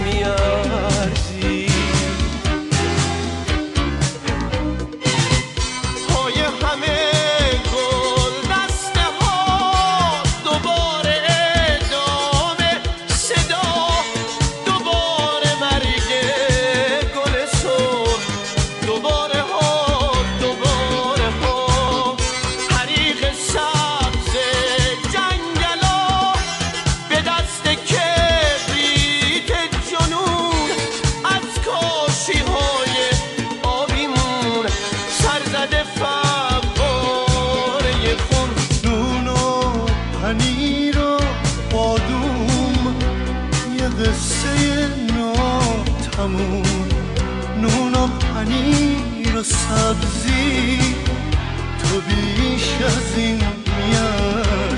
میارزی. پای همه گل دسته ها دوباره ادامه صدا، دوباره مرگ گل سرخ، دوباره ها دوباره ها حریق سبز جنگلا به دست کبریت جنون از کاشی های آبیمون سرزده فواره خون. نون و پنیر و بادوم یه قصه ناتموم، نون و پنیر و سبزی تو بیش از این میارزی.